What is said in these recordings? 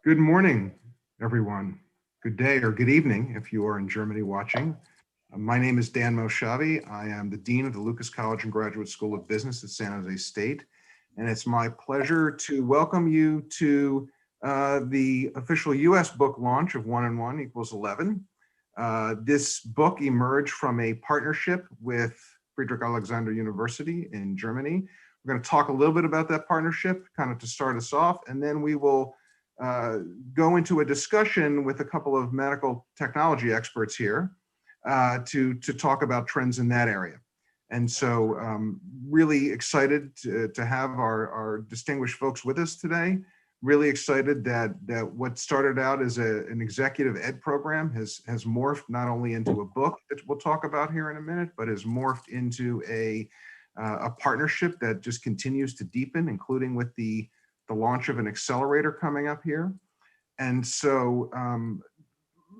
Good morning, everyone. Good day or good evening if you are in Germany watching. My name is Dan Moshavi. I am the Dean of the Lucas College and Graduate School of Business at San Jose State. And it's my pleasure to welcome you to the official US book launch of 𝘓𝘢𝘓𝘢𝘓. This book emerged from a partnership with Friedrich-Alexander-Universität in Germany. We're going to talk a little bit about that partnership kind of to start us off, and then we will go into a discussion with a couple of medical technology experts here to talk about trends in that area. And so really excited to have our distinguished folks with us today. Really excited that what started out as an executive ed program has morphed not only into a book that we'll talk about here in a minute, but has morphed into a partnership that just continues to deepen, including with the launch of an accelerator coming up here. And so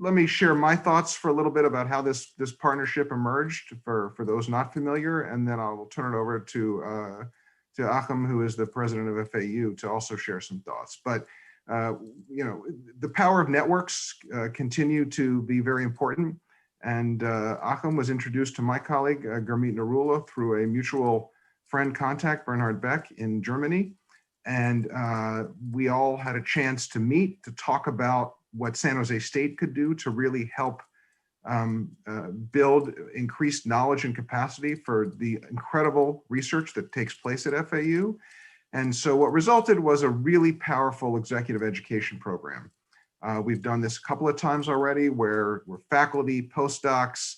let me share my thoughts for a little bit about how this partnership emerged for those not familiar, and then I will turn it over to Joachim, who is the president of FAU, to also share some thoughts. But you know, the power of networks continue to be very important. And Joachim was introduced to my colleague, 𝘚𝘪𝘠𝘮𝘢, through a mutual friend contact, Bernhard Beck, in Germany. And we all had a chance to meet to talk about what San Jose State could do to really help build increased knowledge and capacity for the incredible research that takes place at FAU. And so what resulted was a really powerful executive education program. We've done this a couple of times already where faculty, postdocs,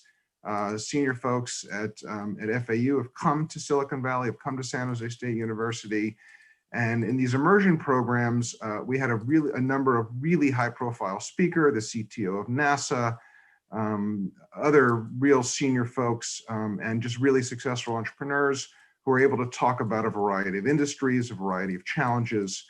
senior folks at FAU have come to Silicon Valley, have come to San Jose State University. And in these immersion programs, we had a number of really high profile speakers, the CTO of NASA, other real senior folks, and just really successful entrepreneurs who are able to talk about a variety of industries, a variety of challenges.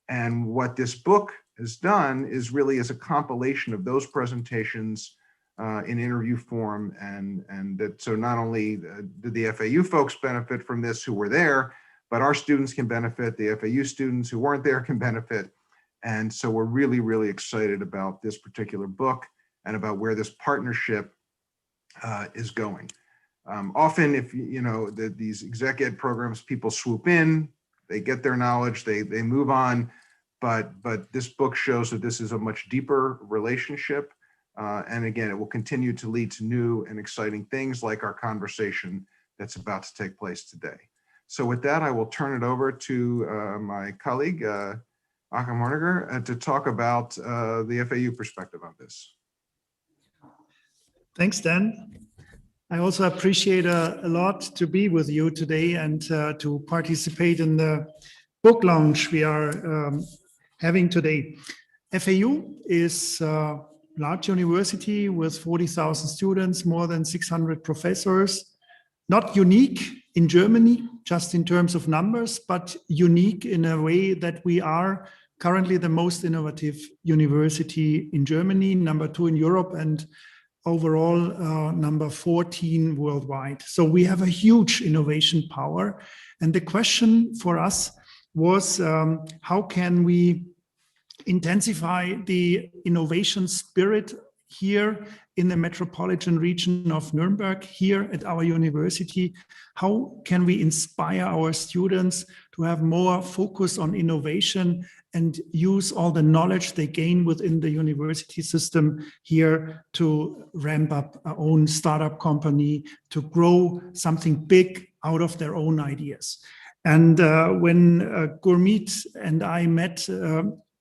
And what this book has done is really as a compilation of those presentations in interview form, and that so not only did the FAU folks benefit from this who were there, but our students can benefit, the FAU students who weren't there can benefit. And so we're really, really excited about this particular book and about where this partnership is going. Often if you know these exec ed programs, people swoop in, they get their knowledge, they move on, but this book shows that this is a much deeper relationship. And again, it will continue to lead to new and exciting things like our conversation that's about to take place today. So with that, I will turn it over to my colleague, Joachim Hornegger, to talk about the FAU perspective on this. Thanks, Dan. I also appreciate a lot to be with you today and to participate in the book launch we are having today. FAU is a large university with 40,000 students, more than 600 professors. Not unique in Germany, just in terms of numbers, but unique in a way that we are currently the most innovative university in Germany, #2 in Europe, and overall number 14 worldwide. So we have a huge innovation power. And the question for us was, how can we intensify the innovation spirit here in the metropolitan region of Nuremberg, here at our university? How can we inspire our students to have more focus on innovation and use all the knowledge they gain within the university system here to ramp up our own startup company, to grow something big out of their own ideas? And when Gurmeet and I met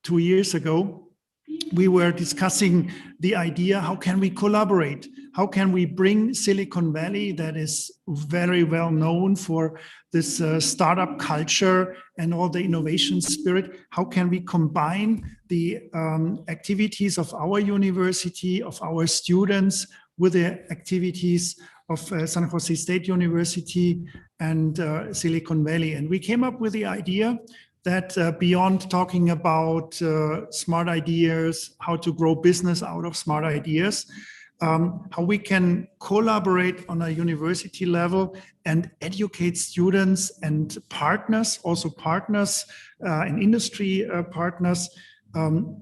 2 years ago, we were discussing the idea, how can we collaborate? How can we bring Silicon Valley, that is very well known for this startup culture and all the innovation spirit, how can we combine the activities of our university, of our students, with the activities of San Jose State University and Silicon Valley? And we came up with the idea that beyond talking about smart ideas, how to grow business out of smart ideas, how we can collaborate on a university level and educate students and partners, also partners and industry partners,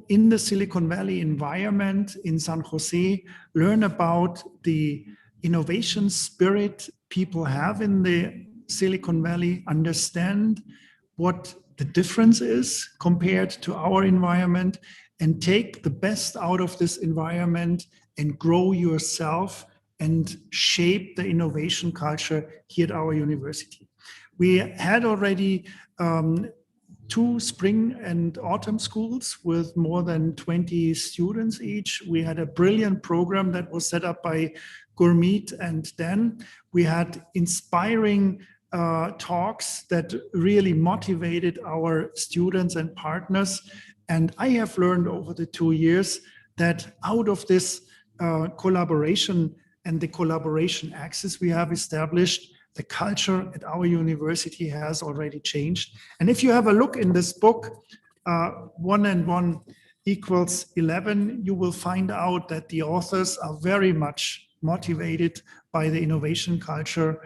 in the Silicon Valley environment in San Jose, learn about the innovation spirit people have in the Silicon Valley, understand what the difference is compared to our environment, and take the best out of this environment and grow yourself and shape the innovation culture here at our university. We had already 2 spring and autumn schools with more than 20 students each. We had a brilliant program that was set up by Gurmeet and Dan. We had inspiring talks that really motivated our students and partners. And I have learned over the 2 years that out of this collaboration and the collaboration axis we have established, the culture at our university has already changed. And if you have a look in this book, 1 and 1 equals 11, you will find out that the authors are very much motivated by the innovation culture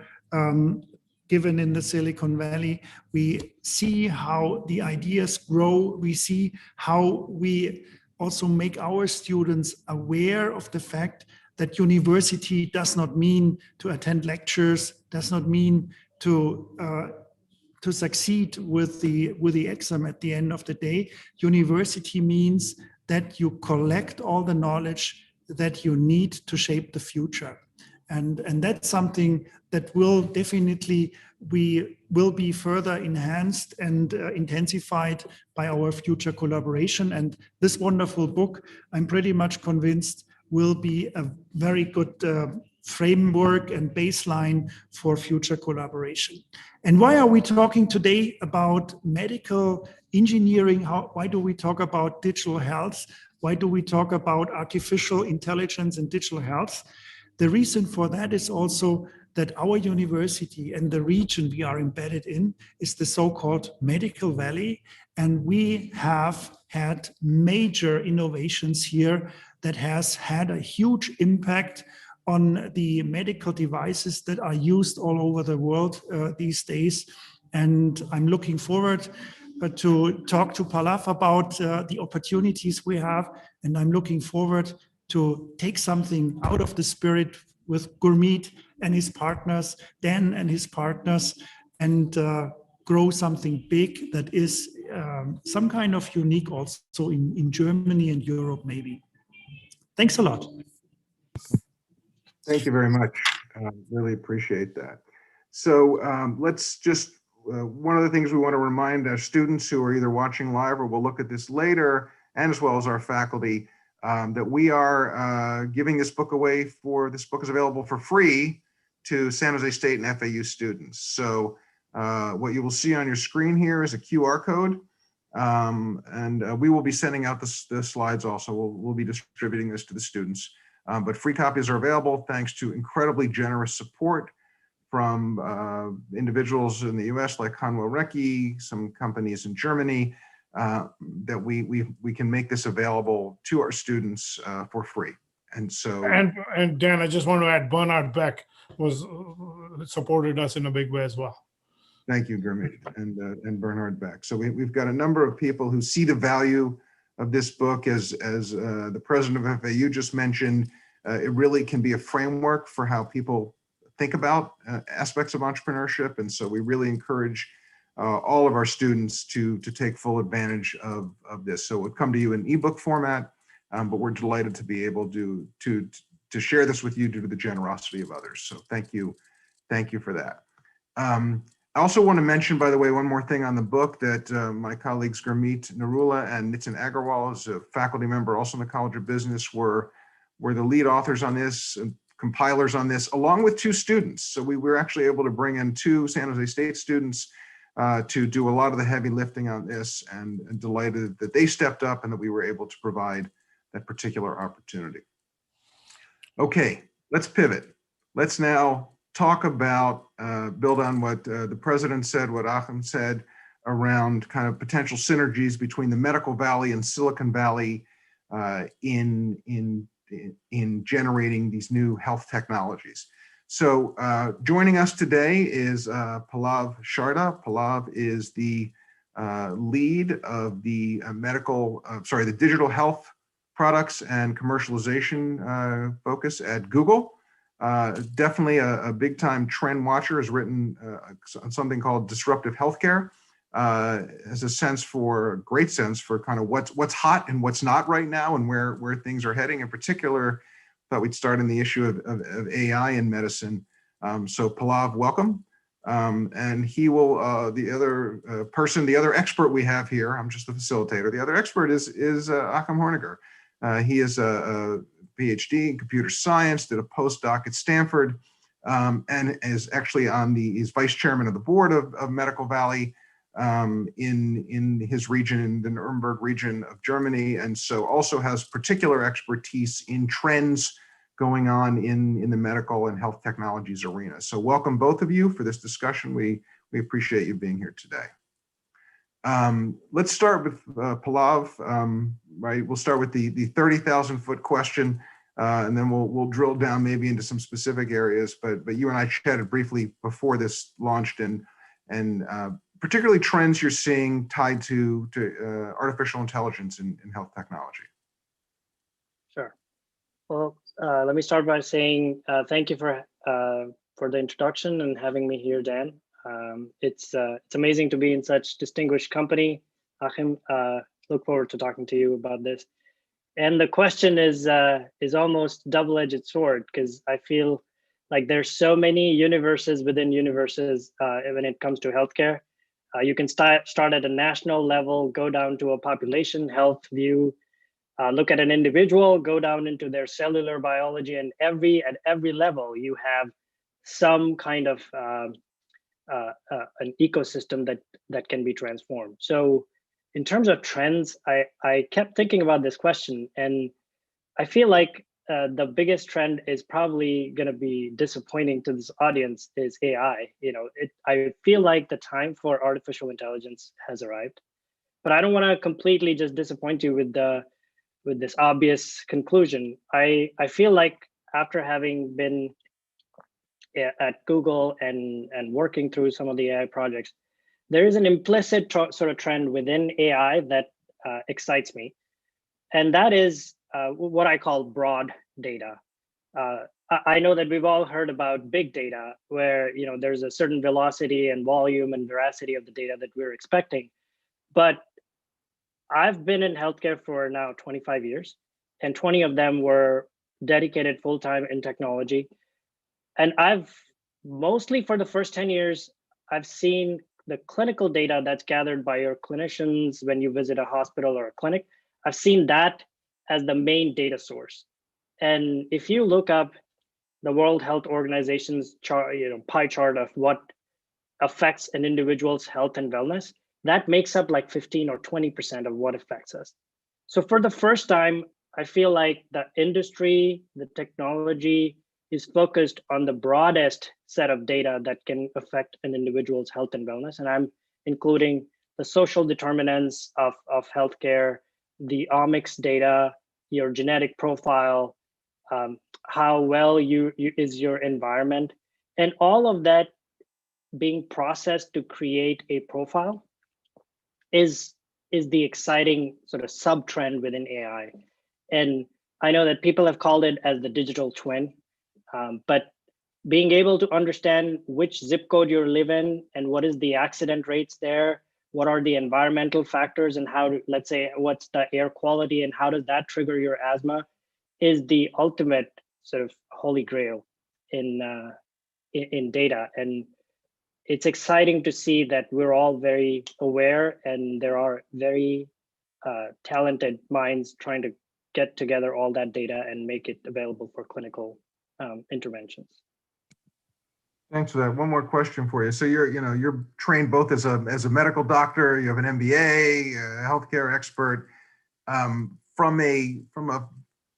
given in the Silicon Valley. We see how the ideas grow. We see how we also make our students aware of the fact that university does not mean to attend lectures, does not mean to succeed with the exam at the end of the day. University means that you collect all the knowledge that you need to shape the future. And that's something that will definitely will be further enhanced and intensified by our future collaboration. And this wonderful book, I'm pretty much convinced, will be a very good framework and baseline for future collaboration. And why are we talking today about medical engineering? Why do we talk about digital health? Why do we talk about artificial intelligence and digital health? The reason for that is also that our university and the region we are embedded in is the so-called Medical Valley. And we have had major innovations here that has had a huge impact on the medical devices that are used all over the world these days. And I'm looking forward to talk to Pallav about the opportunities we have. And I'm looking forward to take something out of the spirit with Gurmeet and his partners, Dan and his partners, and grow something big that is some kind of unique also in Germany and Europe maybe. Thanks a lot. Thank you very much. Really appreciate that. So let's just, one of the things we want to remind our students who are either watching live or will look at this later, and as well as our faculty, that we are giving this book away this book is available for free to San Jose State and FAU students. So what you will see on your screen here is a QR code. And we will be sending out the slides also. We'll be distributing this to the students. But free copies are available thanks to incredibly generous support from individuals in the US like 𝘕𝘓𝘠𝘬𝘍, some companies in Germany, that we can make this available to our students for free. And so and Dan, I just want to add, Bernard Beck was supported us in a big way as well. Thank you, Gurmeet and Bernard Beck. So we've got a number of people who see the value of this book. As the president of FAU just mentioned, it really can be a framework for how people think about aspects of entrepreneurship. And so we really encourage all of our students to take full advantage of this. So it would come to you in ebook format, but we're delighted to be able to share this with you due to the generosity of others. So thank you for that. I also want to mention, by the way, one more thing on the book, that my colleagues Gurmeet Narula and Nitin Agarwal, as a faculty member also in the College of Business, were the lead authors on this and compilers on this, along with 2 students. So we were actually able to bring in 2 San Jose State students to do a lot of the heavy lifting on this, and delighted that they stepped up and that we were able to provide that particular opportunity. Okay, let's pivot. Let's now talk about, build on what the president said, what Joachim said around kind of potential synergies between the Medical Valley and Silicon Valley in generating these new health technologies. So joining us today is Pallav Sharda. Pallav is the lead of the the digital health products and commercialization focus at Google. Definitely a big time trend watcher, has written on something called disruptive healthcare. Has a great sense for kind of what's hot and what's not right now, and where things are heading. In particular, thought we'd start in the issue of AI in medicine. So Pallav, welcome. And he will, the other expert we have here, I'm just the facilitator. The other expert is Joachim Hornegger. He is a PhD in computer science, did a postdoc at Stanford, and is actually he's vice chairman of the board of Medical Valley in his region, in the Nuremberg region of Germany. And so also has particular expertise in trends going on in the medical and health technologies arena. So welcome both of you for this discussion. We appreciate you being here today. Let's start with Pallav, right? We'll start with the 30,000-foot question, and then we'll drill down maybe into some specific areas. But you and I chatted briefly before this launched, and particularly trends you're seeing tied to artificial intelligence in health technology. Sure. Well, let me start by saying thank you for the introduction and having me here, Dan. It's amazing to be in such distinguished company. Joachim, look forward to talking to you about this. And the question is almost double-edged sword, because I feel like there's so many universes within universes when it comes to healthcare. You can start at a national level, go down to a population health view, look at an individual, go down into their cellular biology, and at every level you have some kind of an ecosystem that can be transformed. So in terms of trends, I kept thinking about this question, and I feel like the biggest trend is probably going to be disappointing to this audience is AI. I feel like the time for artificial intelligence has arrived, but I don't want to completely just disappoint you with this obvious conclusion. I feel like after having been at Google and working through some of the AI projects, there is an implicit sort of trend within AI that excites me. And that is what I call broad data. I know that we've all heard about big data, where there's a certain velocity and volume and veracity of the data that we're expecting. But I've been in healthcare for now 25 years, and 20 of them were dedicated full-time in technology. And I've mostly, for the first 10 years, I've seen the clinical data that's gathered by your clinicians when you visit a hospital or a clinic. I've seen that as the main data source. And if you look up the World Health Organization's pie chart of what affects an individual's health and wellness, that makes up like 15 or 20% of what affects us. So for the first time, I feel like the industry, the technology is focused on the broadest set of data that can affect an individual's health and wellness. And I'm including the social determinants of healthcare, the omics data, your genetic profile, how well is your environment, and all of that being processed to create a profile is the exciting sort of sub-trend within AI. And I know that people have called it as the digital twin, but being able to understand which zip code you live in and what is the accident rates there, what are the environmental factors, and let's say, what's the air quality and how does that trigger your asthma, is the ultimate sort of holy grail in data. And it's exciting to see that we're all very aware, and there are very talented minds trying to get together all that data and make it available for clinical interventions. Thanks for that. One more question for you. So you're trained both as a medical doctor, you have an MBA, a healthcare expert. From a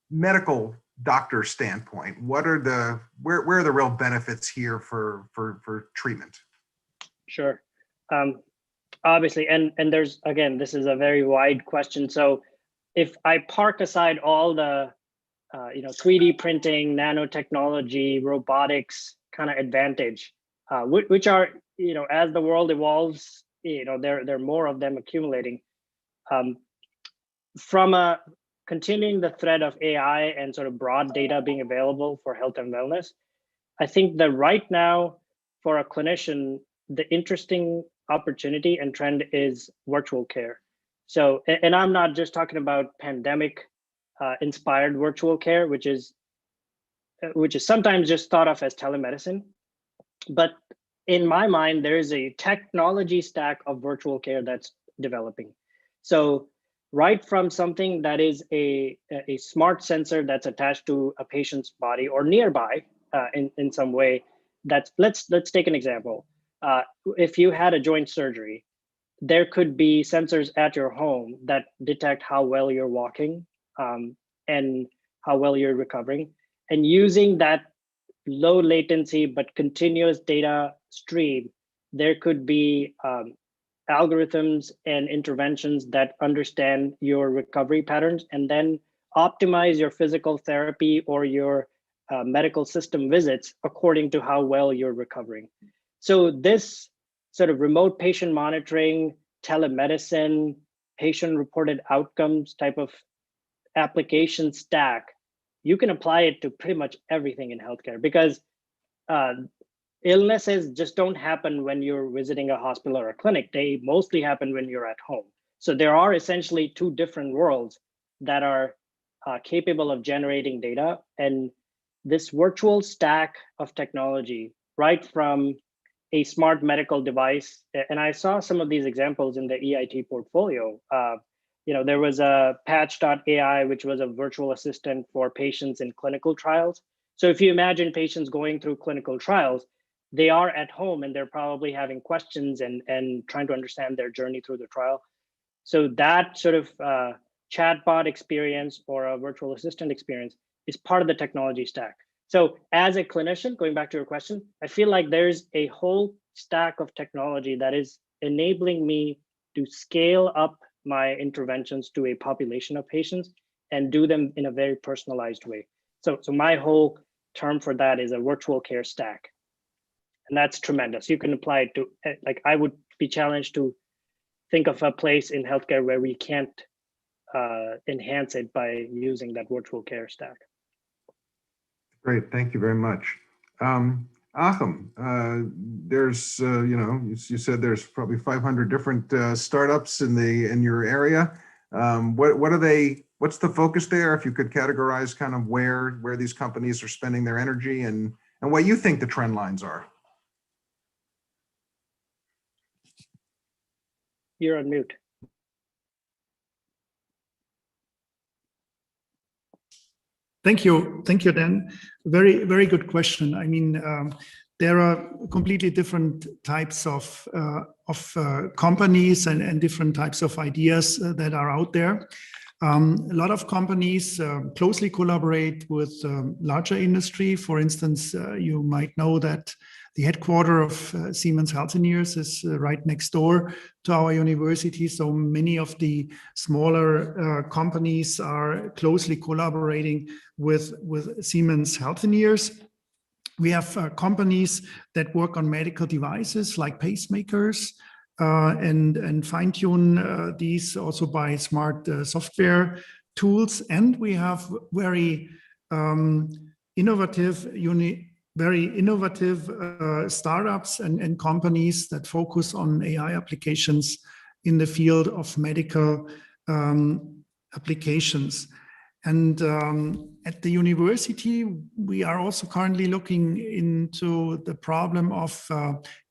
medical doctor standpoint, where are the real benefits here for treatment? Sure. Obviously, and there's, again, this is a very wide question. So if I park aside all the 3D printing, nanotechnology, robotics kind of advantage, which are, as the world evolves, there are more of them accumulating. From continuing the thread of AI and sort of broad data being available for health and wellness, I think that right now for a clinician, the interesting opportunity and trend is virtual care. So, and I'm not just talking about pandemic inspired virtual care, which is sometimes just thought of as telemedicine. But in my mind, there is a technology stack of virtual care that's developing. So right from something that is a smart sensor that's attached to a patient's body or nearby in some way, let's take an example. If you had a joint surgery, there could be sensors at your home that detect how well you're walking and how well you're recovering. And using that low latency but continuous data stream, there could be algorithms and interventions that understand your recovery patterns and then optimize your physical therapy or your medical system visits according to how well you're recovering. So this sort of remote patient monitoring, telemedicine, patient-reported outcomes type of application stack, you can apply it to pretty much everything in healthcare, because illnesses just don't happen when you're visiting a hospital or a clinic. They mostly happen when you're at home. So there are essentially two different worlds that are capable of generating data. And this virtual stack of technology, right from a smart medical device, and I saw some of these examples in the EIT portfolio. There was a Patch.ai, which was a virtual assistant for patients in clinical trials. So if you imagine patients going through clinical trials, they are at home and they're probably having questions and trying to understand their journey through the trial. So that sort of chatbot experience or a virtual assistant experience is part of the technology stack. So as a clinician, going back to your question, I feel like there's a whole stack of technology that is enabling me to scale up my interventions to a population of patients and do them in a very personalized way. So my whole term for that is a virtual care stack. And that's tremendous. You can apply it to, like, I would be challenged to think of a place in healthcare where we can't enhance it by using that virtual care stack. Great, thank you very much. Achim, there's, you said there's probably 500 different startups in your area. What are they? What's the focus there? If you could categorize kind of where these companies are spending their energy and what you think the trend lines are. You're on mute. Thank you, Dan. Very, very good question. I mean, there are completely different types of companies and different types of ideas that are out there. A lot of companies closely collaborate with larger industry. For instance, you might know that the headquarters of Siemens Healthineers is right next door to our university. So many of the smaller companies are closely collaborating with Siemens Healthineers. We have companies that work on medical devices like pacemakers and fine-tune these also by smart software tools. And we have very innovative startups and companies that focus on AI applications in the field of medical applications. And at the university, we are also currently looking into the problem of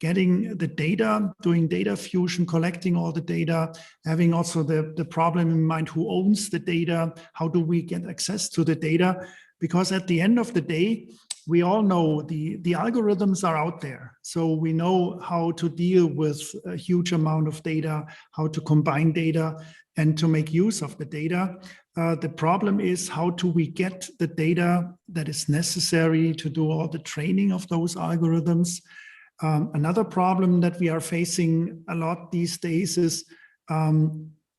getting the data, doing data fusion, collecting all the data, having also the problem in mind, who owns the data, how do we get access to the data? Because at the end of the day, we all know the algorithms are out there. So we know how to deal with a huge amount of data, how to combine data and to make use of the data. The problem is, how do we get the data that is necessary to do all the training of those algorithms? Another problem that we are facing a lot these days is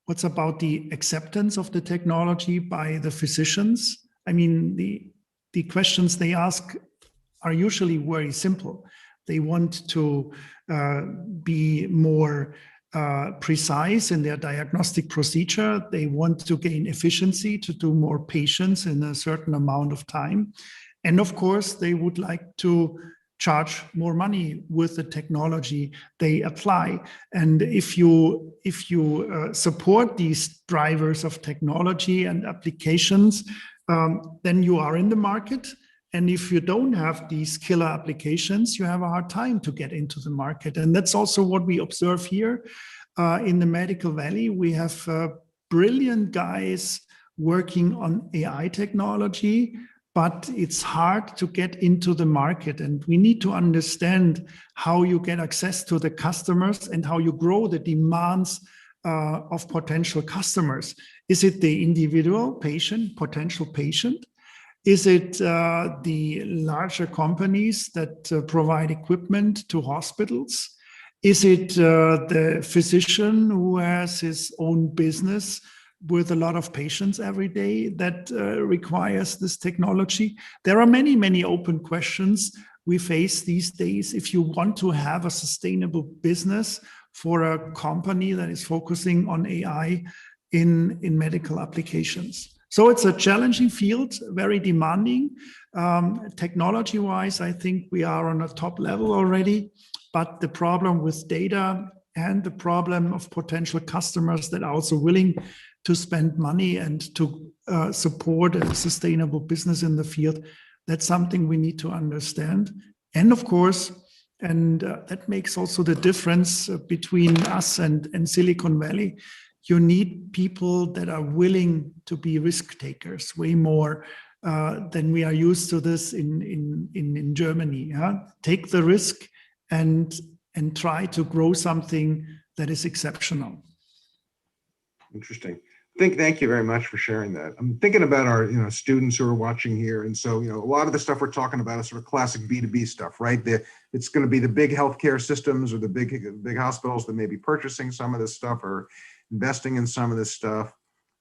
what's about the acceptance of the technology by the physicians? I mean, the questions they ask are usually very simple. They want to be more precise in their diagnostic procedure. They want to gain efficiency to do more patients in a certain amount of time. And of course, they would like to charge more money with the technology they apply. And if you support these drivers of technology and applications, then you are in the market. And if you don't have these killer applications, you have a hard time to get into the market. And that's also what we observe here in the Medical Valley. We have brilliant guys working on AI technology, but it's hard to get into the market. And we need to understand how you get access to the customers and how you grow the demands of potential customers. Is it the individual patient, potential patient? Is it the larger companies that provide equipment to hospitals? Is it the physician who has his own business with a lot of patients every day that requires this technology? There are many, many open questions we face these days if you want to have a sustainable business for a company that is focusing on AI in medical applications. So it's a challenging field, very demanding. Technology-wise, I think we are on a top level already, but the problem with data and the problem of potential customers that are also willing to spend money and to support a sustainable business in the field, that's something we need to understand. And of course, and that makes also the difference between us and Silicon Valley. You need people that are willing to be risk takers, way more than we are used to this in Germany. Yeah? Take the risk and try to grow something that is exceptional. Interesting. Thank you very much for sharing that. I'm thinking about our students who are watching here, and so a lot of the stuff we're talking about is sort of classic B2B stuff, right? It's going to be the big healthcare systems or the big hospitals that may be purchasing some of this stuff or investing in some of this stuff.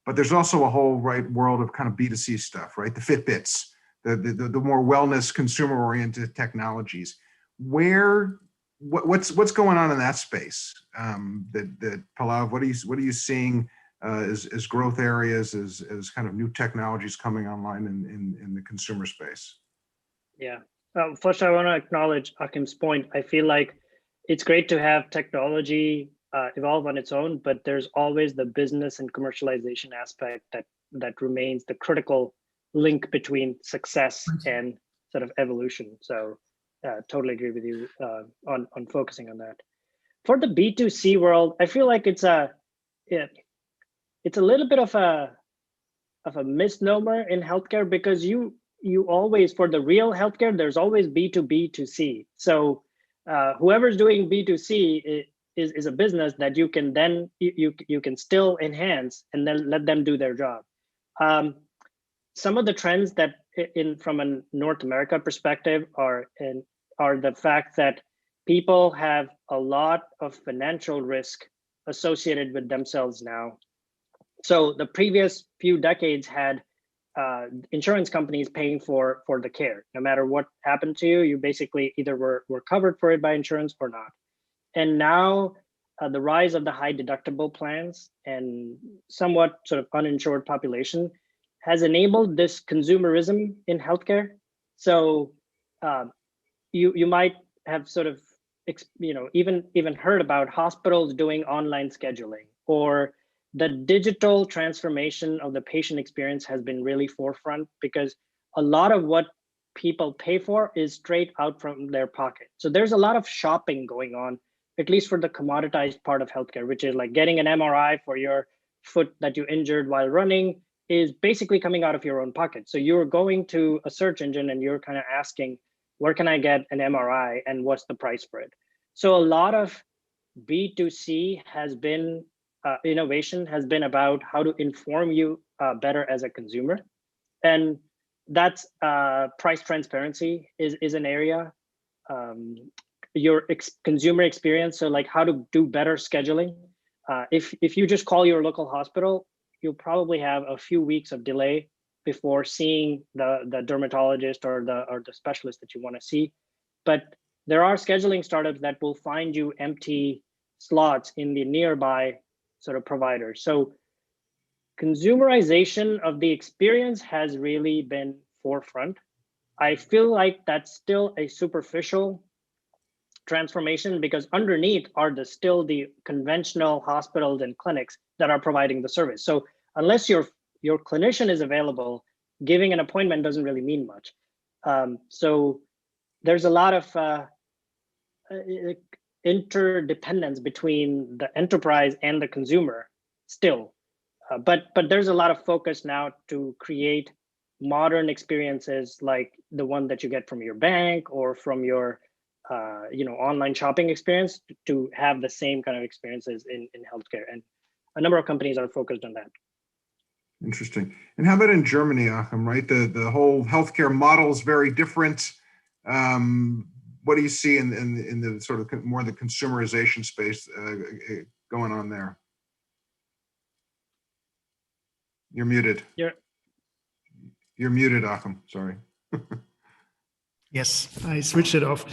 But there's also a whole world of kind of B2C stuff, right? The Fitbits, the more wellness, consumer-oriented technologies. What's going on in that space? That Pallav, what are you seeing as growth areas, as kind of new technologies coming online in the consumer space? Yeah. First, I want to acknowledge Joachim's point. I feel like it's great to have technology evolve on its own, but there's always the business and commercialization aspect that remains the critical link between success and sort of evolution. So totally agree with you on focusing on that. For the B2C world, I feel like it's a little bit of a misnomer in healthcare, because you always, for the real healthcare, there's always B2B2C. So whoever's doing B2C is a business that you can then you can still enhance and then let them do their job. Some of the trends that from a North America perspective are the fact that people have a lot of financial risk associated with themselves now. So the previous few decades had insurance companies paying for the care. No matter what happened to you, you basically either were covered for it by insurance or not. And now the rise of the high deductible plans and somewhat sort of uninsured population has enabled this consumerism in healthcare. So you might have sort of even heard about hospitals doing online scheduling, or the digital transformation of the patient experience has been really forefront, because a lot of what people pay for is straight out from their pocket. So there's a lot of shopping going on, at least for the commoditized part of healthcare, which is like getting an MRI for your foot that you injured while running is basically coming out of your own pocket. So you're going to a search engine and you're kind of asking, where can I get an MRI and what's the price for it? So a lot of B2C has been, innovation has been about how to inform you better as a consumer. And that's price transparency is an area. Your consumer experience, so like how to do better scheduling. If you just call your local hospital, you'll probably have a few weeks of delay before seeing the dermatologist or the specialist that you want to see. But there are scheduling startups that will find you empty slots in the nearby sort of providers. So consumerization of the experience has really been forefront. I feel like that's still a superficial transformation because underneath are still the conventional hospitals and clinics that are providing the service. So unless your clinician is available, giving an appointment doesn't really mean much. So there's a lot of interdependence between the enterprise and the consumer still. But there's a lot of focus now to create modern experiences like the one that you get from your bank or from your online shopping experience to have the same kind of experiences in healthcare. And a number of companies are focused on that. Interesting. And how about in Germany, Joachim, right? The whole healthcare model is very different. What do you see in the sort of more the consumerization space going on there? You're muted. You're muted, Joachim. Sorry. Yes, I switched it off.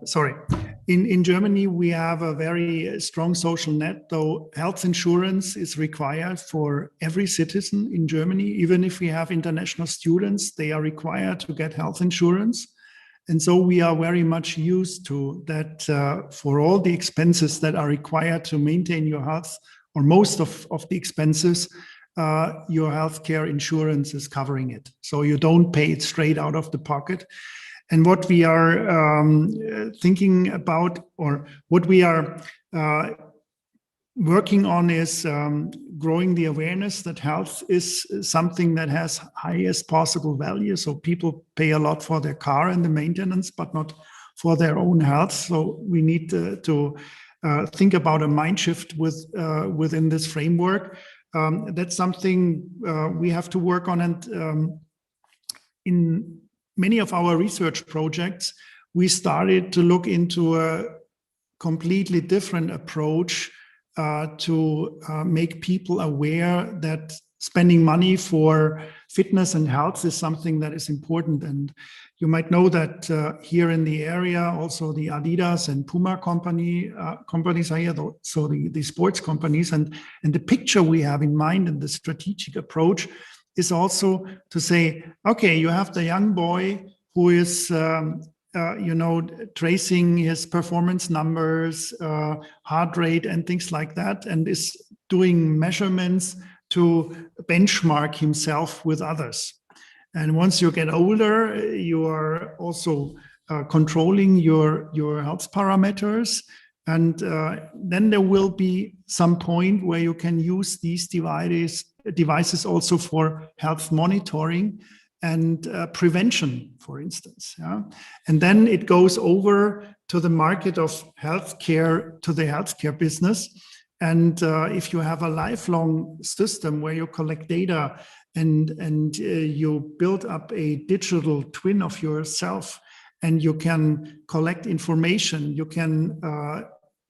Sorry. In Germany, we have a very strong social net, though health insurance is required for every citizen in Germany. Even if we have international students, they are required to get health insurance. And so we are very much used to that for all the expenses that are required to maintain your health, or most of the expenses, your healthcare insurance is covering it. So you don't pay it straight out of the pocket. And what we are thinking about, or what we are working on, is growing the awareness that health is something that has highest possible value. So people pay a lot for their car and the maintenance, but not for their own health. So we need to think about a mind shift within this framework. That's something we have to work on. And in many of our research projects, we started to look into a completely different approach to make people aware that spending money for fitness and health is something that is important. And you might know that here in the area, also the Adidas and Puma companies are here, so the sports companies. And the picture we have in mind and the strategic approach is also to say, okay, you have the young boy who is tracing his performance numbers, heart rate and things like that, and is doing measurements to benchmark himself with others. And once you get older, you are also controlling your health parameters. And then there will be some point where you can use these devices also for health monitoring and prevention, for instance. Yeah? And then it goes over to the market of healthcare, to the healthcare business. And if you have a lifelong system where you collect data and you build up a digital twin of yourself, and you can collect information, you can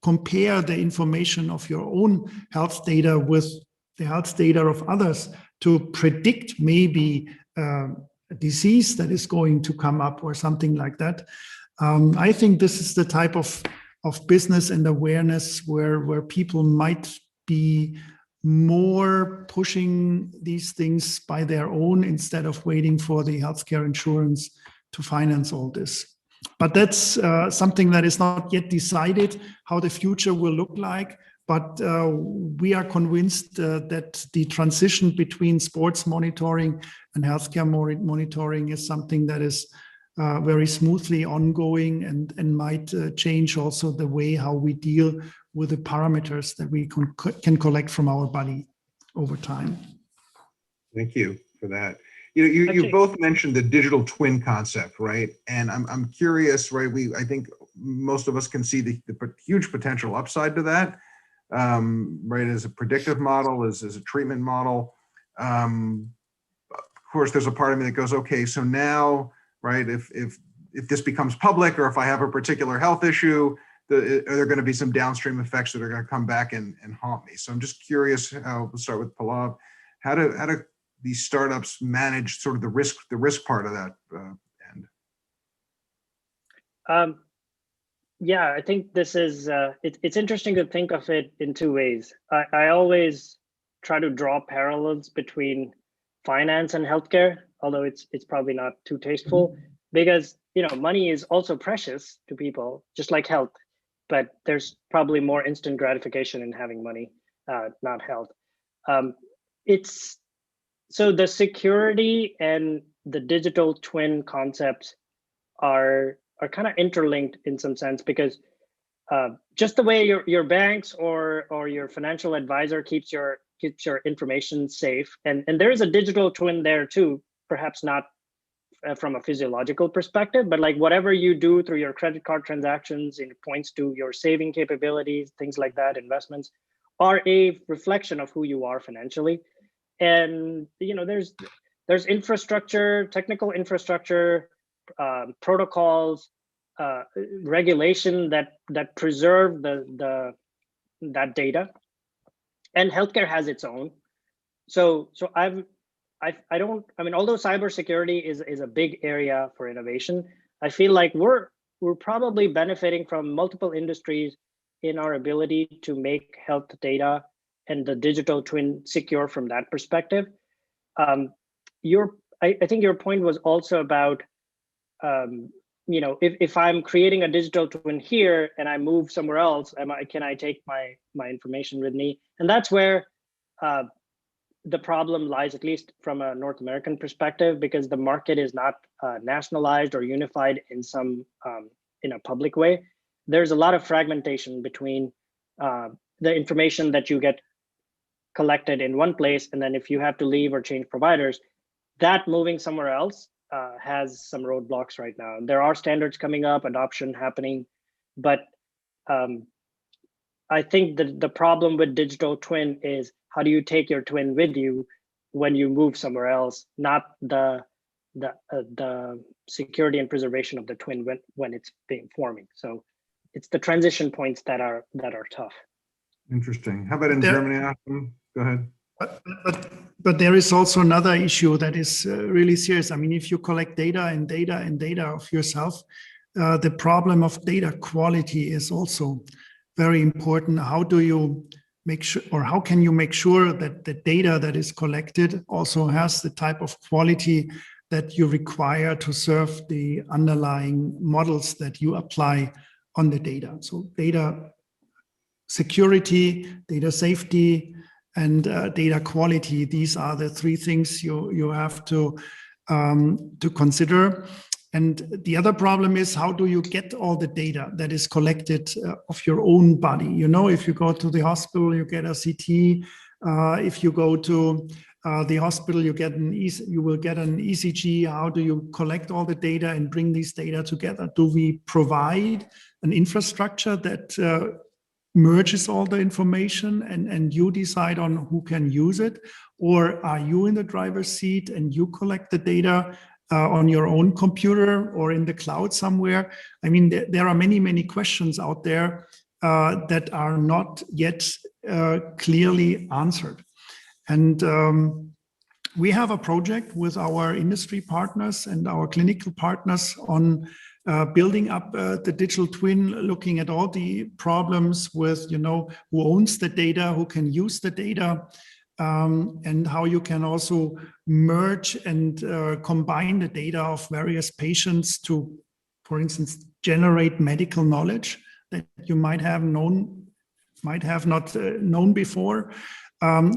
compare the information of your own health data with the health data of others to predict maybe a disease that is going to come up or something like that. I think this is the type of business and awareness where people might be more pushing these things by their own instead of waiting for the healthcare insurance to finance all this. But that's something that is not yet decided how the future will look like. But we are convinced that the transition between sports monitoring and healthcare monitoring is something that is very smoothly ongoing and might change also the way how we deal with the parameters that we can collect from our body over time. Thank you for that. You both mentioned the digital twin concept, right? And I'm curious, right? I think most of us can see the huge potential upside to that, right? As a predictive model, as a treatment model. Of course, there's a part of me that goes, okay, so now, right? If this becomes public, or if I have a particular health issue, are there going to be some downstream effects that are going to come back and haunt me? So I'm just curious. We'll start with Pallav. How do these startups manage sort of the risk part of that end? Yeah, I think this is, it's interesting to think of it in two ways. I always try to draw parallels between finance and healthcare, although it's probably not too tasteful, because money is also precious to people, just like health, but there's probably more instant gratification in having money, not health. So the security and the digital twin concepts are kind of interlinked in some sense, because just the way your banks or your financial advisor keeps your information safe, and there is a digital twin there too, perhaps not from a physiological perspective, but like whatever you do through your credit card transactions, it points to your saving capabilities, things like that, investments are a reflection of who you are financially. And there's infrastructure, technical infrastructure, protocols, regulation that preserve that data, and healthcare has its own. So although cybersecurity is a big area for innovation, I feel like we're probably benefiting from multiple industries in our ability to make health data and the digital twin secure from that perspective. I think your point was also about, if I'm creating a digital twin here and I move somewhere else, can I take my information with me? And that's where the problem lies, at least from a North American perspective, because the market is not nationalized or unified in a public way. There's a lot of fragmentation between the information that you get collected in one place, and then if you have to leave or change providers, that moving somewhere else has some roadblocks right now. There are standards coming up, adoption happening, but I think that the problem with digital twin is, how do you take your twin with you when you move somewhere else, not the security and preservation of the twin when it's being forming. So it's the transition points that are tough. Interesting. How about in Germany, Joachim? Go ahead. But there is also another issue that is really serious. I mean, if you collect data and data and data of yourself, the problem of data quality is also very important. How do you make sure, or how can you make sure that the data that is collected also has the type of quality that you require to serve the underlying models that you apply on the data? So data security, data safety, and data quality. These are the three things you have to consider. And the other problem is, how do you get all the data that is collected of your own body? You know, if you go to the hospital, you get a CT. If you go to the hospital, you will get an ECG. How do you collect all the data and bring these data together? Do we provide an infrastructure that merges all the information and you decide on who can use it? Or are you in the driver's seat and you collect the data on your own computer or in the cloud somewhere? I mean, there are many, many questions out there that are not yet clearly answered. And we have a project with our industry partners and our clinical partners on building up the digital twin, looking at all the problems with, who owns the data, who can use the data, and how you can also merge and combine the data of various patients to, for instance, generate medical knowledge that you might have not known before.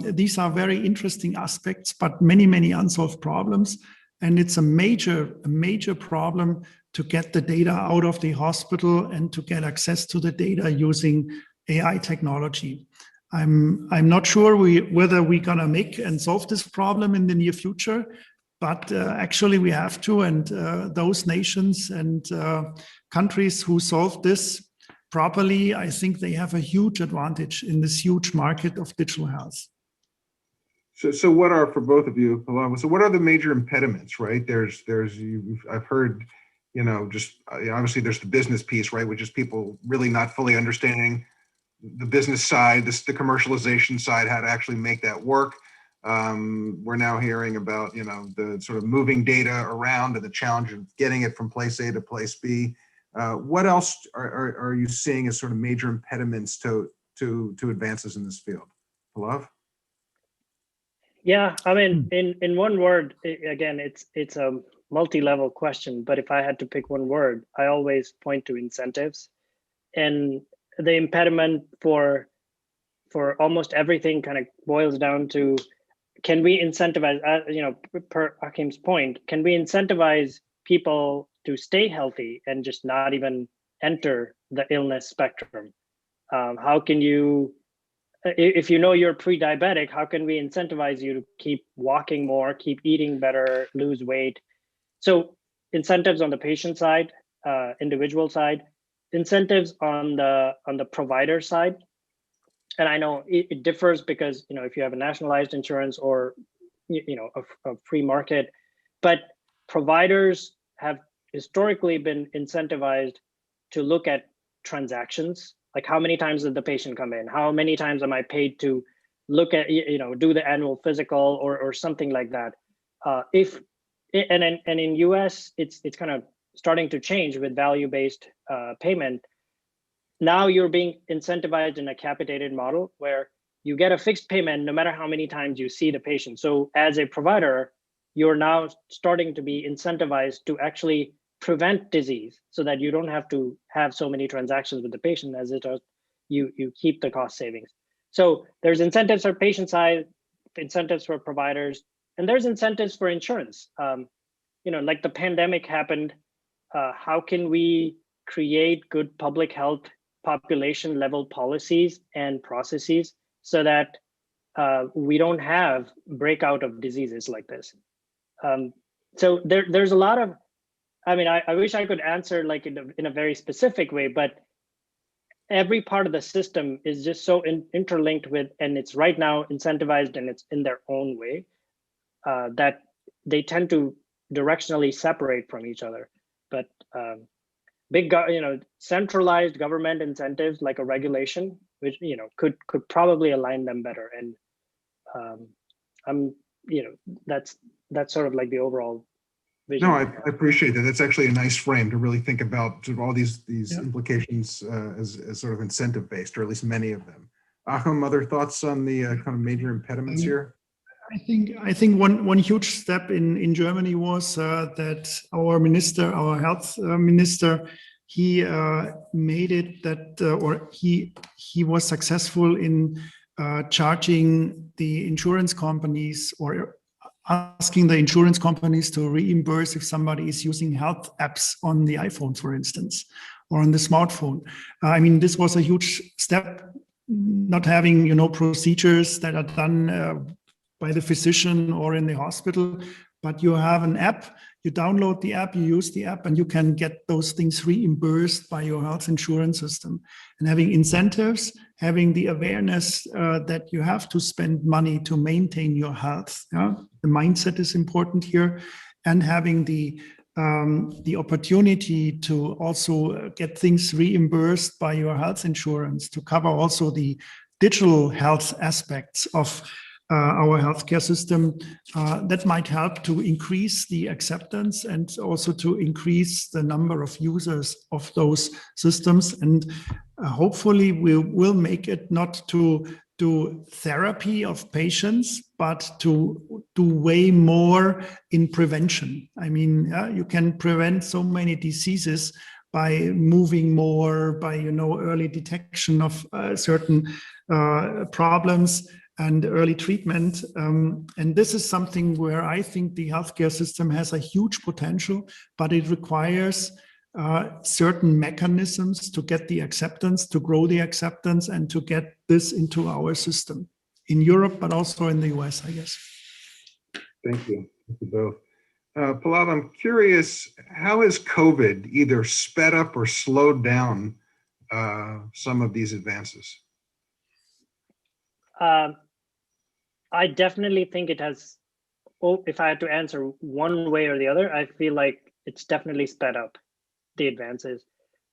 These are very interesting aspects, but many, many unsolved problems. And it's a major problem to get the data out of the hospital and to get access to the data using AI technology. I'm not sure whether we're gonna make and solve this problem in the near future, but actually we have to. And those nations and countries who solve this properly, I think they have a huge advantage in this huge market of digital health. So what are, for both of you, so what are the major impediments, right? I've heard, obviously there's the business piece, right? Which is people really not fully understanding the business side, the commercialization side, how to actually make that work. We're now hearing about, the sort of moving data around and the challenge of getting it from place A to place B. What else are you seeing as sort of major impediments to advances in this field? Pallav? Yeah, I mean, in one word, again, it's a multi-level question, but if I had to pick one word, I always point to incentives. And the impediment for almost everything kind of boils down to, can we incentivize, per Joachim's point, can we incentivize people to stay healthy and just not even enter the illness spectrum? How can you, if you know you're pre-diabetic, how can we incentivize you to keep walking more, keep eating better, lose weight? So incentives on the patient side, individual side, incentives on the provider side. And I know it differs because, if you have a nationalized insurance or, a free market, but providers have historically been incentivized to look at transactions, like how many times did the patient come in? How many times am I paid to look at, do the annual physical or something like that? And in US, it's kind of starting to change with value-based payment. Now you're being incentivized in a capitated model where you get a fixed payment no matter how many times you see the patient. So as a provider, you're now starting to be incentivized to actually prevent disease so that you don't have to have so many transactions with the patient as it does, you keep the cost savings. So there's incentives for patient side, incentives for providers, and there's incentives for insurance. Like the pandemic happened, how can we create good public health population level policies and processes so that we don't have breakout of diseases like this? So there's a lot of, I wish I could answer like in a very specific way, but every part of the system is just so interlinked with, and it's right now incentivized and it's in their own way, that they tend to directionally separate from each other. But big, centralized government incentives like a regulation, which could probably align them better. And that's sort of like the overall vision. No, I appreciate that. That's actually a nice frame to really think about sort of all these implications as sort of incentive based, or at least many of them. Joachim, other thoughts on the kind of major impediments here? I think one huge step in Germany was that our health minister, he made it that, or he was successful in charging the insurance companies or asking the insurance companies to reimburse if somebody is using health apps on the iPhone, for instance, or on the smartphone. This was a huge step, not having, procedures that are done by the physician or in the hospital, but you have an app, you download the app, you use the app, and you can get those things reimbursed by your health insurance system. And having incentives, having the awareness that you have to spend money to maintain your health. Yeah? The mindset is important here, and having the opportunity to also get things reimbursed by your health insurance to cover also the digital health aspects of our healthcare system, that might help to increase the acceptance and also to increase the number of users of those systems. And hopefully we will make it not to do therapy of patients, but to do way more in prevention. You can prevent so many diseases by moving more, by early detection of certain problems and early treatment. And this is something where I think the healthcare system has a huge potential, but it requires certain mechanisms to get the acceptance, to grow the acceptance, and to get this into our system in Europe, but also in the US, I guess. Thank you. Thank you both. Pallav, I'm curious, how has COVID either sped up or slowed down some of these advances? I definitely think it has, if I had to answer one way or the other, I feel like it's definitely sped up the advances.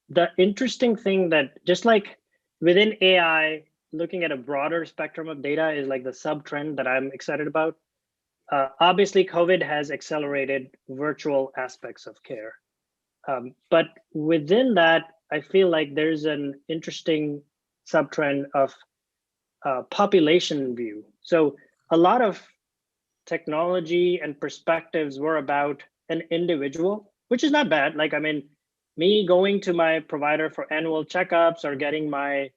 The interesting thing that just like within AI, looking at a broader spectrum of data is like the sub-trend that I'm excited about. Obviously, COVID has accelerated virtual aspects of care. But within that, I feel like there's an interesting subtrend of population view. So a lot of technology and perspectives were about an individual, which is not bad. Like, I mean, me going to my provider for annual checkups or getting my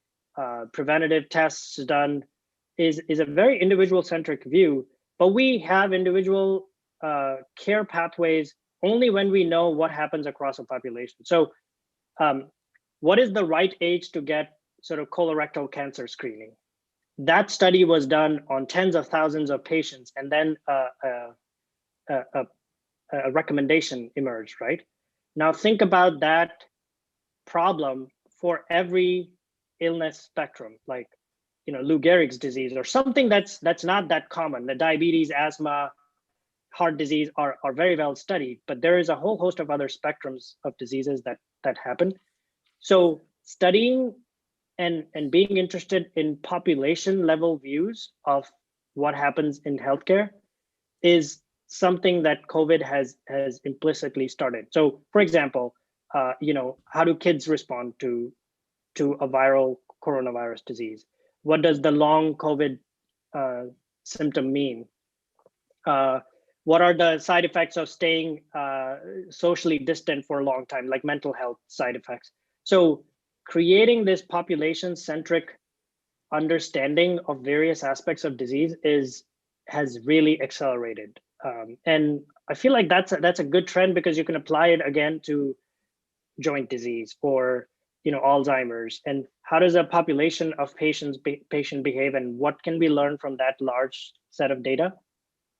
preventative tests done is a very individual centric view, but we have individual care pathways only when we know what happens across a population. So what is the right age to get sort of colorectal cancer screening? That study was done on tens of thousands of patients, and then a recommendation emerged, right? Now think about that problem for every illness spectrum, like, you know, Lou Gehrig's disease or something that's not that common. The diabetes, asthma, heart disease are very well studied, but there is a whole host of other spectrums of diseases that happen. So studying and being interested in population level views of what happens in healthcare is something that COVID has implicitly started. So for example, you know, how do kids respond to a viral coronavirus disease? What does the long COVID symptom mean? What are the side effects of staying socially distant for a long time, like mental health side effects? So creating this population-centric understanding of various aspects of disease has really accelerated. And I feel like that's a good trend because you can apply it again to joint disease or, you know, Alzheimer's, and how does a population of patient behave, and what can we learn from that large set of data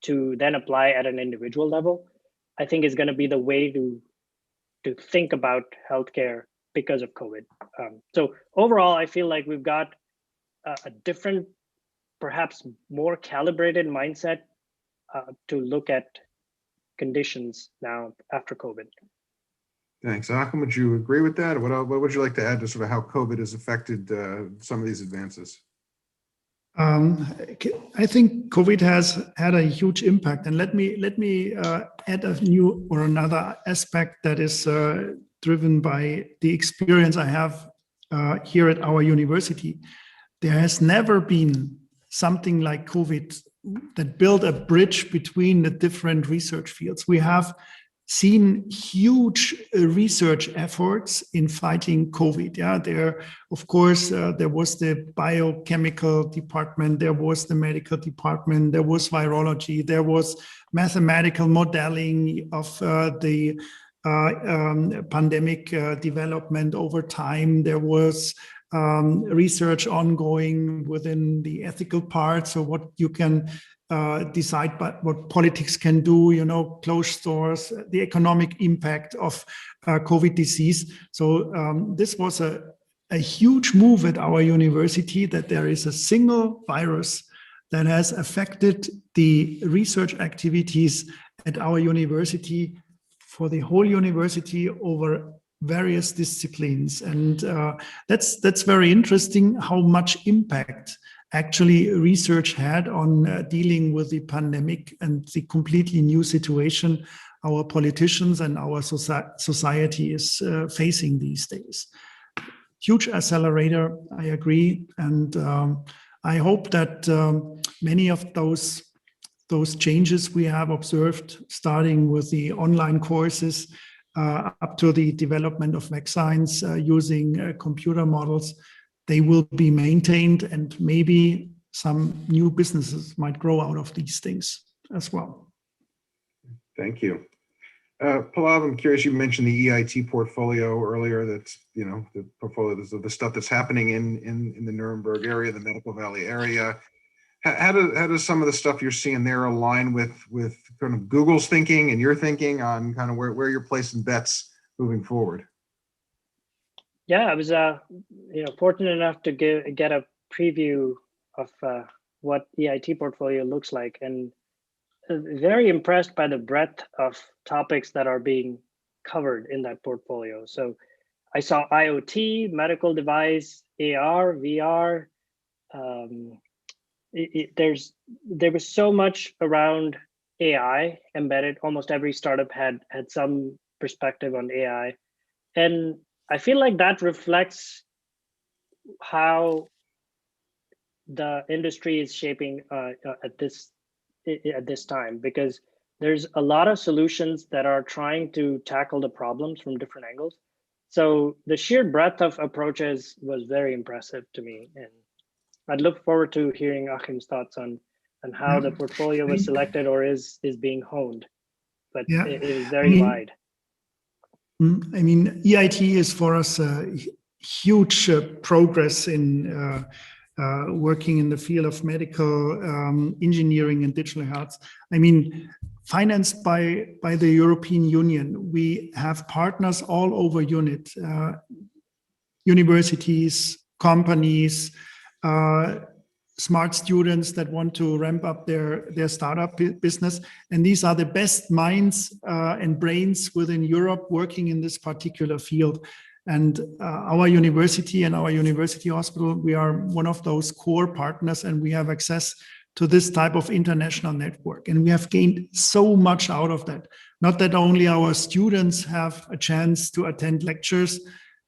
to then apply at an individual level, I think is going to be the way to think about healthcare because of COVID. So overall, I feel like we've got a different, perhaps more calibrated mindset to look at conditions now after COVID. Thanks. Joachim, would you agree with that? Or what would you like to add to sort of how COVID has affected some of these advances? I think COVID has had a huge impact, and let me add a new or another aspect that is driven by the experience I have here at our university. There has never been something like COVID that built a bridge between the different research fields. We have seen huge research efforts in fighting COVID. Yeah, there, of course, there was the biochemical department, there was the medical department, there was virology, there was mathematical modeling of the pandemic development over time. There was research ongoing within the ethical part. So what you can decide but what politics can do, you know, closed stores, the economic impact of COVID disease. So this was a huge move at our university, that there is a single virus that has affected the research activities at our university for the whole university over various disciplines. And that's very interesting how much impact actually research had on dealing with the pandemic and the completely new situation our politicians and our society is facing these days. Huge accelerator, I agree. And I hope that many of those changes we have observed, starting with the online courses up to the development of vaccines using computer models, they will be maintained, and maybe some new businesses might grow out of these things as well. Thank you. Pallav, I'm curious, you mentioned the EIT portfolio earlier. That's, you know, the portfolio, the stuff that's happening in the Nuremberg area, the Medical Valley area. How does some of the stuff you're seeing there align with kind of Google's thinking and your thinking on kind of where you're placing bets moving forward? Yeah, I was fortunate enough to get a preview of what EIT portfolio looks like, and very impressed by the breadth of topics that are being covered in that portfolio. So I saw IoT, medical device, AR, VR. There was so much around AI embedded. Almost every startup had some perspective on AI. And I feel like that reflects how the industry is shaping at this time, because there's a lot of solutions that are trying to tackle the problems from different angles. So the sheer breadth of approaches was very impressive to me. And I'd look forward to hearing Joachim's thoughts on how the portfolio was selected or is being honed. But it is very wide. I mean, EIT is for us a huge progress in working in the field of medical engineering and digital health. I mean, financed by the European Union, we have partners all over UNIT, universities, companies, smart students that want to ramp up their startup business. And these are the best minds and brains within Europe working in this particular field. And our university and our university hospital, we are one of those core partners, and we have access to this type of international network. And we have gained so much out of that. Not that only our students have a chance to attend lectures,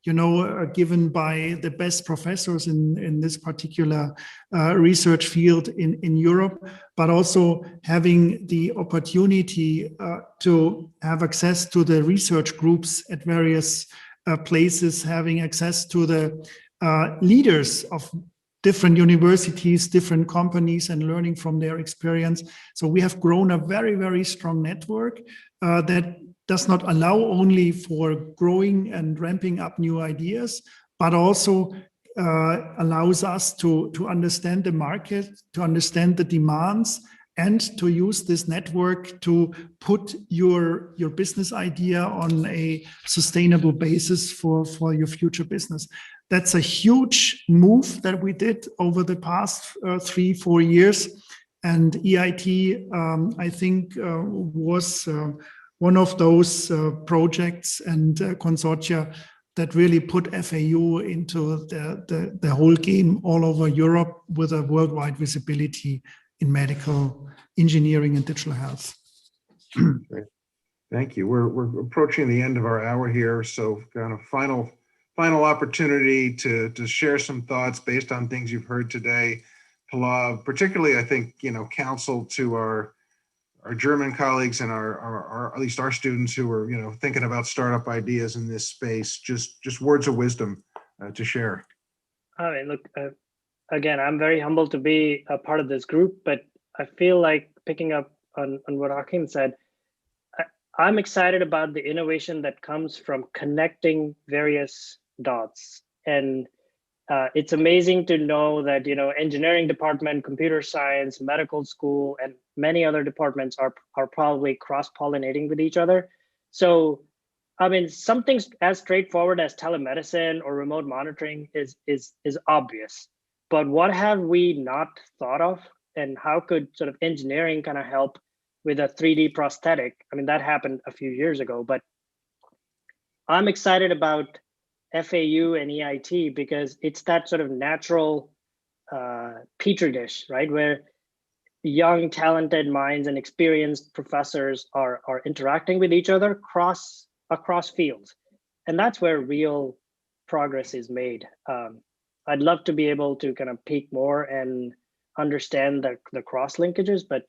given by the best professors in this particular research field in Europe, but also having the opportunity to have access to the research groups at various places, having access to the leaders of different universities, different companies, and learning from their experience. So we have grown a very, very strong network that does not allow only for growing and ramping up new ideas, but also allows us to understand the market, to understand the demands, and to use this network to put your business idea on a sustainable basis for your future business. That's a huge move that we did over the past 3-4 years. And EIT, I think, was one of those projects and consortia that really put FAU into the whole game all over Europe with a worldwide visibility in medical engineering and digital health. Great. Thank you. We're approaching the end of our hour here, so kind of final opportunity to share some thoughts based on things you've heard today. Pallav, particularly, I think, counsel to our German colleagues and our at least our students who are thinking about startup ideas in this space. Just words of wisdom to share. All right, look. Again, I'm very humbled to be a part of this group, but I feel like picking up on what Joachim said, I'm excited about the innovation that comes from connecting various dots. And it's amazing to know that, engineering department, computer science, medical school, and many other departments are probably cross-pollinating with each other. So, I mean, something as straightforward as telemedicine or remote monitoring is obvious. But what have we not thought of, and how could sort of engineering kind of help with a 3D prosthetic? I mean, that happened a few years ago, but I'm excited about FAU and EIT because it's that sort of natural petri dish, right? Where young, talented minds and experienced professors are interacting with each other across fields. And that's where real progress is made. I'd love to be able to kind of peek more and understand the cross linkages, but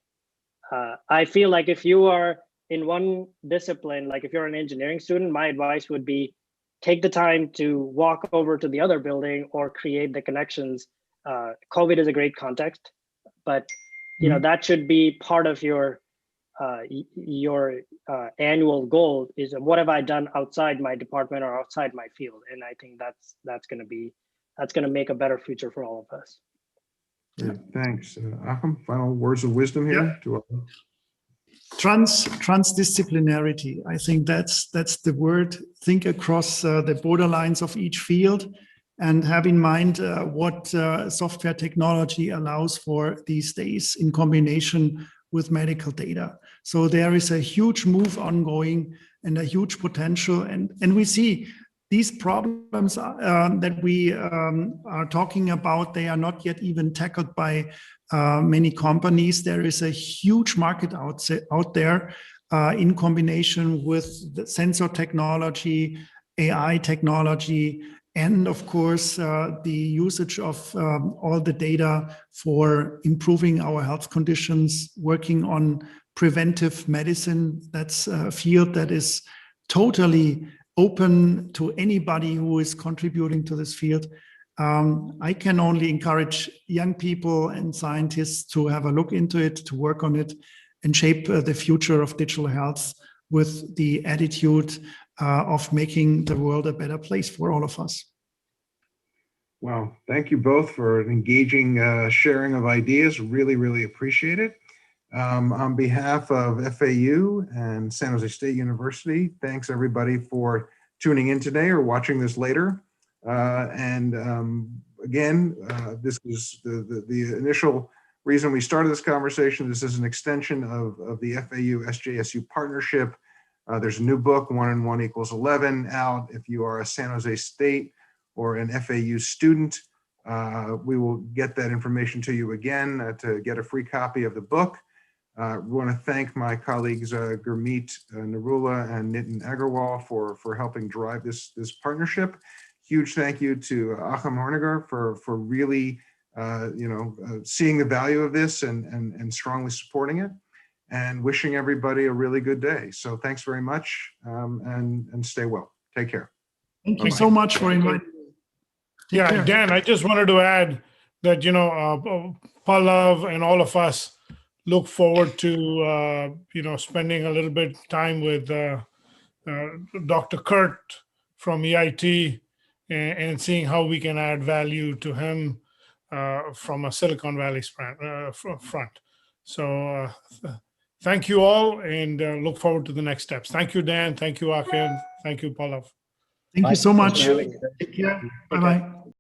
I feel like if you are in one discipline, like if you're an engineering student, my advice would be take the time to walk over to the other building or create the connections. COVID is a great context, but that should be part of your annual goal is what have I done outside my department or outside my field? And I think that's going to make a better future for all of us. Yeah, thanks. Joachim, final words of wisdom here. Yeah. Transdisciplinarity. I think that's the word. Think across the borderlines of each field and have in mind what software technology allows for these days in combination with medical data. So there is a huge move ongoing and a huge potential. And we see these problems that we are talking about, they are not yet even tackled by many companies. There is a huge market out there in combination with the sensor technology, AI technology, and of course, the usage of all the data for improving our health conditions, working on preventive medicine. That's a field that is totally open to anybody who is contributing to this field. I can only encourage young people and scientists to have a look into it, to work on it, and shape the future of digital health with the attitude of making the world a better place for all of us. Well, thank you both for an engaging sharing of ideas. Really, really appreciate it. On behalf of FAU and San Jose State University, thanks everybody for tuning in today or watching this later. Again, this is the initial reason we started this conversation. This is an extension of the FAU SJSU partnership. There's a new book, 1 and 1 equals 11, out. If you are a San Jose State or an FAU student, we will get that information to you again to get a free copy of the book. We want to thank my colleagues 𝘕𝘓𝘠𝘮 and Nitin Agarwal for helping drive this partnership. Huge thank you to Joachim Hornegger for really seeing the value of this and strongly supporting it, and wishing everybody a really good day. So thanks very much, and stay well. Take care. Thank you so much for inviting me. Yeah, Dan, I just wanted to add that, Pallav and all of us look forward to, spending a little bit time with Dr. Kurt from EIT and seeing how we can add value to him from a Silicon Valley front. So thank you all, and look forward to the next steps. Thank you, Dan. Thank you, Joachim. Thank you, Pallav. Thank you so much. Thanks for having me. Take care. Bye-bye.